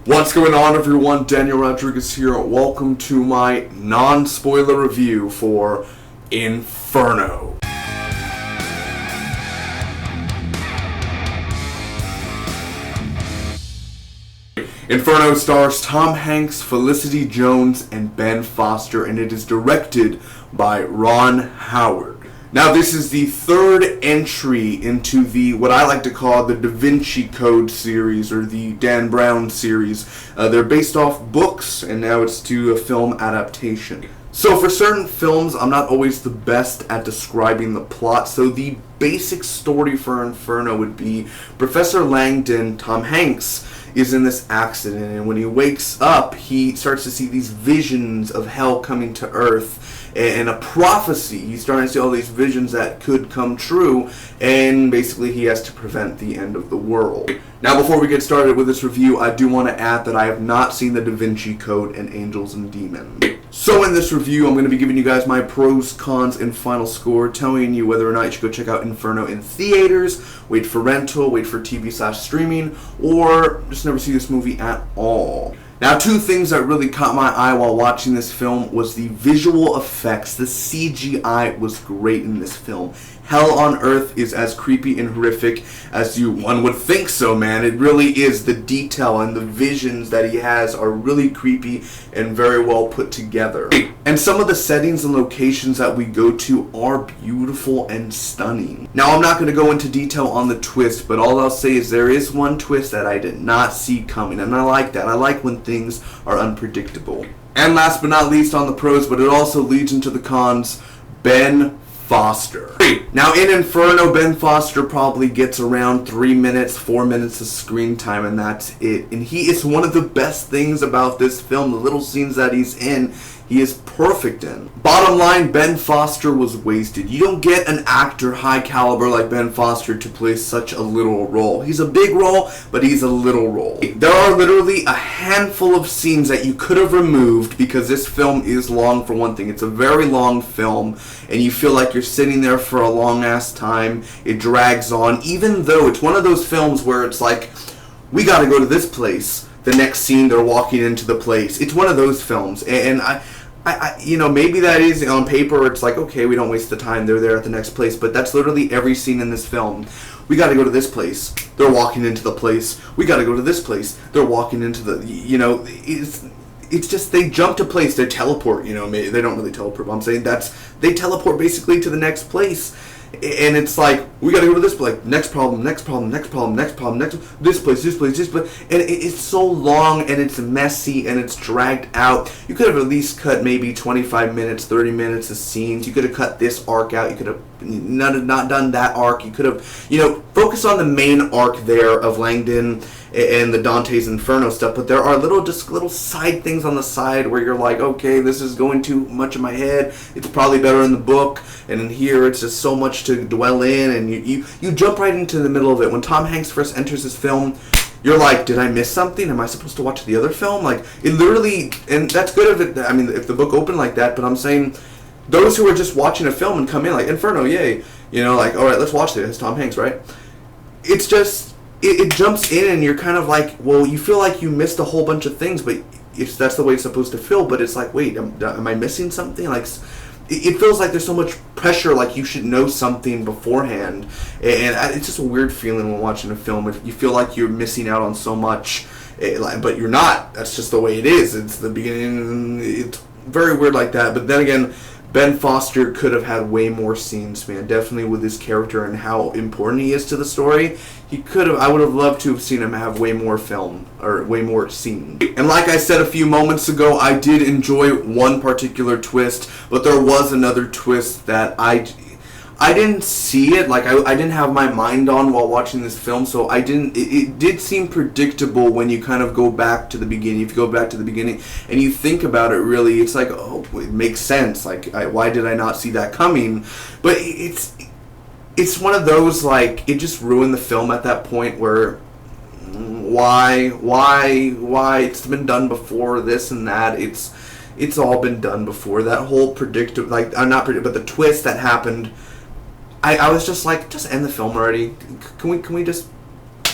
What's going on, everyone? Daniel Rodriguez here. Welcome to my non-spoiler review for Inferno. Inferno stars Tom Hanks, Felicity Jones, and Ben Foster, and it is directed by Ron Howard. Now, this is the third entry into the, what I like to call the Da Vinci Code series, or the Dan Brown series. They're based off books, and now it's to a film adaptation. So for certain films, I'm not always the best at describing the plot, so the basic story for Inferno would be Professor Langdon, Tom Hanks, is in this accident, and when he wakes up, he starts to see these visions of hell coming to Earth, and a prophecy. He's starting to see all these visions that could come true, and basically he has to prevent the end of the world. Now, before we get started with this review, I do want to add that I have not seen the Da Vinci Code and Angels and Demons. So in this review, I'm going to be giving you guys my pros, cons, and final score, telling you whether or not you should go check out Inferno in theaters, wait for rental, wait for TV/streaming, or just never see this movie at all. Now, two things that really caught my eye while watching this film was the visual effects. The CGI was great in this film. Hell on Earth is as creepy and horrific as one would think so, man. It really is. The detail and the visions that he has are really creepy and very well put together. And some of the settings and locations that we go to are beautiful and stunning. Now, I'm not going to go into detail on the twist, but all I'll say is there is one twist that I did not see coming, and I like that. I like when things are unpredictable. And last but not least on the pros, but it also leads into the cons, Ben Foster. Now, in Inferno, Ben Foster probably gets around 4 minutes of screen time, and that's it. And he is one of the best things about this film. The little scenes that he's in, he is perfect in. Bottom line, Ben Foster was wasted. You don't get an actor high caliber like Ben Foster to play such a little role. He's a big role, but he's a little role. There are literally a handful of scenes that you could have removed because this film is long, for one thing. It's a very long film, and you feel like you're sitting there for a long ass time. It drags on, even though it's one of those films where it's like, we gotta go to this place. The next scene, they're walking into the place. It's one of those films, and I you know, maybe that is on paper. It's like, okay, we don't waste the time. They're there at the next place, but that's literally every scene in this film. We got to go to this place. They're walking into the place. We got to go to this place. They're walking into the. You know, it's just they jump to place. They teleport. You know, they don't really teleport. But I'm saying they teleport basically to the next place. And it's like, we gotta go to this place, next problem, this place, and it's so long, and it's messy, and it's dragged out. You could have at least cut maybe 25 minutes, 30 minutes of scenes. You could have cut this arc out. You could have not done that arc. You could have, you know, focused on the main arc there of Langdon and the Dante's Inferno stuff, but there are little side things on the side where you're like, okay, this is going too much in my head. It's probably better in the book, and in here it's just so much to dwell in, and you jump right into the middle of it. When Tom Hanks first enters this film, you're like, did I miss something? Am I supposed to watch the other film? Like, it literally, and that's good if it, I mean, if the book opened like that, but I'm saying, those who are just watching a film and come in like, Inferno, yay, you know, like, alright, let's watch this, it's Tom Hanks, right? It's just, it jumps in, and you're kind of like, well, you feel like you missed a whole bunch of things, but that's the way it's supposed to feel, but it's like, wait, am I missing something? Like, it feels like there's so much pressure, like you should know something beforehand, and it's just a weird feeling when watching a film. If you feel like you're missing out on so much, but you're not. That's just the way it is. It's the beginning. It's very weird like that, but then again, Ben Foster could have had way more scenes, man. Definitely with his character and how important he is to the story. He could have. I would have loved to have seen him have way more film or way more scenes. And like I said a few moments ago, I did enjoy one particular twist, but there was another twist that I didn't see it. Like I didn't have my mind on while watching this film, so I didn't. It did seem predictable when you kind of go back to the beginning. If you go back to the beginning and you think about it, really, it's like, oh, it makes sense. Like, why did I not see that coming? But it's one of those, like, it just ruined the film at that point where, why, it's been done before, this and that, it's all been done before. That whole predictive, like, not predictive, but the twist that happened, I was just like, just end the film already. Can we just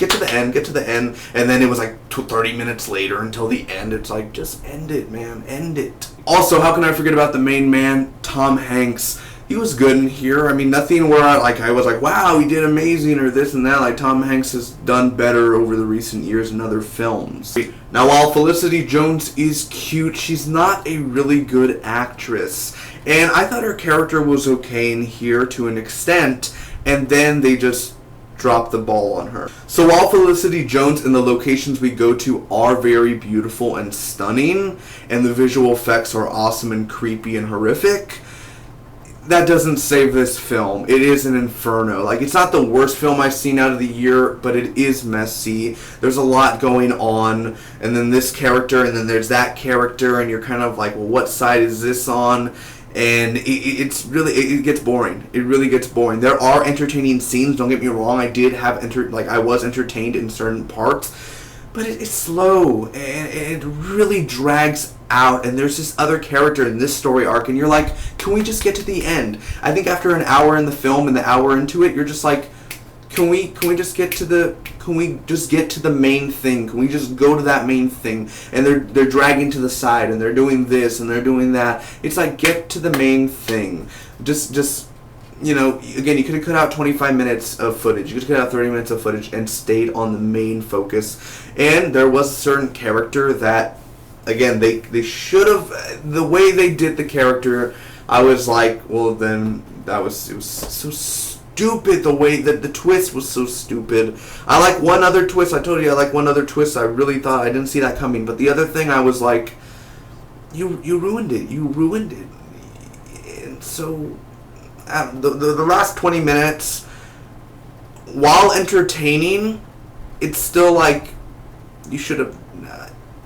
get to the end, and then it was like 30 minutes later until the end. It's like, just end it, man, end it. Also, how can I forget about the main man, Tom Hanks? He was good in here. I mean, nothing where I was like, wow, he did amazing or this and that. Like, Tom Hanks has done better over the recent years in other films. Now, while Felicity Jones is cute, she's not a really good actress. And I thought her character was okay in here to an extent, and then they just dropped the ball on her. So while Felicity Jones and the locations we go to are very beautiful and stunning, and the visual effects are awesome and creepy and horrific, that doesn't save this film. It is an Inferno. Like, it's not the worst film I've seen out of the year, but it is messy. There's a lot going on, and then this character, and then there's that character, and you're kind of like, well, what side is this on? And it's really, it gets boring. It really gets boring. There are entertaining scenes, don't get me wrong. I did have, I was entertained in certain parts, but it's slow, and it really drags out, and there's this other character in this story arc, and you're like, can we just get to the end? I think after an hour in the film and the hour into it, you're just like, can we just get to the main thing? Can we just go to that main thing? And they're dragging to the side, and they're doing this, and they're doing that. It's like, get to the main thing. Just you know, again, you could have cut out 25 minutes of footage. You could have cut out 30 minutes of footage and stayed on the main focus. And there was a certain character that, again, they should have, the way they did the character, I was like, well, then it was so stupid. The way that the twist was so stupid. I like one other twist. I told you I like one other twist. I really thought, I didn't see that coming. But the other thing, I was like, you ruined it. You ruined it. And so the last 20 minutes, while entertaining, it's still like, you should have,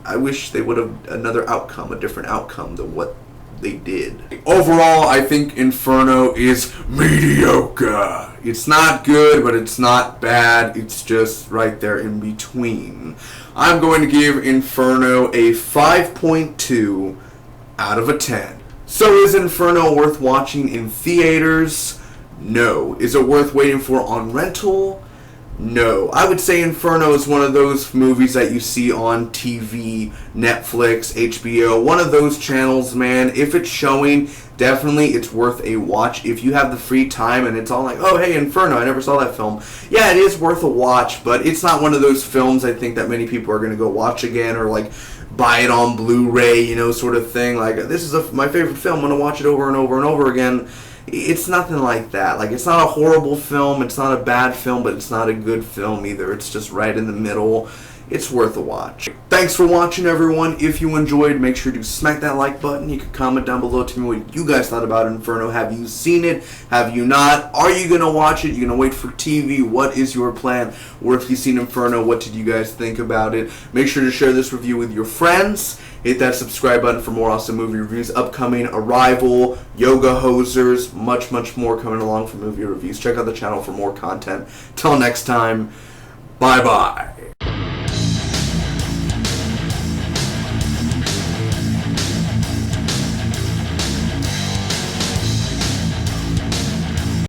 I wish they would have another outcome, a different outcome than what they did. Overall, I think Inferno is mediocre. It's not good, but it's not bad. It's just right there in between. I'm going to give Inferno a 5.2 out of a 10. So is Inferno worth watching in theaters? No. Is it worth waiting for on rental? No. I would say Inferno is one of those movies that you see on TV, Netflix, HBO, one of those channels, man. If it's showing, definitely it's worth a watch. If you have the free time and it's all like, oh, hey, Inferno, I never saw that film. Yeah, it is worth a watch, but it's not one of those films I think that many people are going to go watch again or like buy it on Blu-ray, you know, sort of thing. Like, this is my favorite film, I'm going to watch it over and over and over again. It's nothing like that. Like, it's not a horrible film, it's not a bad film, but it's not a good film either. It's just right in the middle. It's worth a watch. Thanks for watching, everyone. If you enjoyed, make sure to smack that like button. You can comment down below to me what you guys thought about Inferno. Have you seen it? Have you not? Are you going to watch it? You're going to wait for TV? What is your plan? Or if you've seen Inferno, what did you guys think about it? Make sure to share this review with your friends. Hit that subscribe button for more awesome movie reviews. Upcoming Arrival, Yoga Hosers, much more coming along for movie reviews. Check out the channel for more content. Till next time, bye-bye.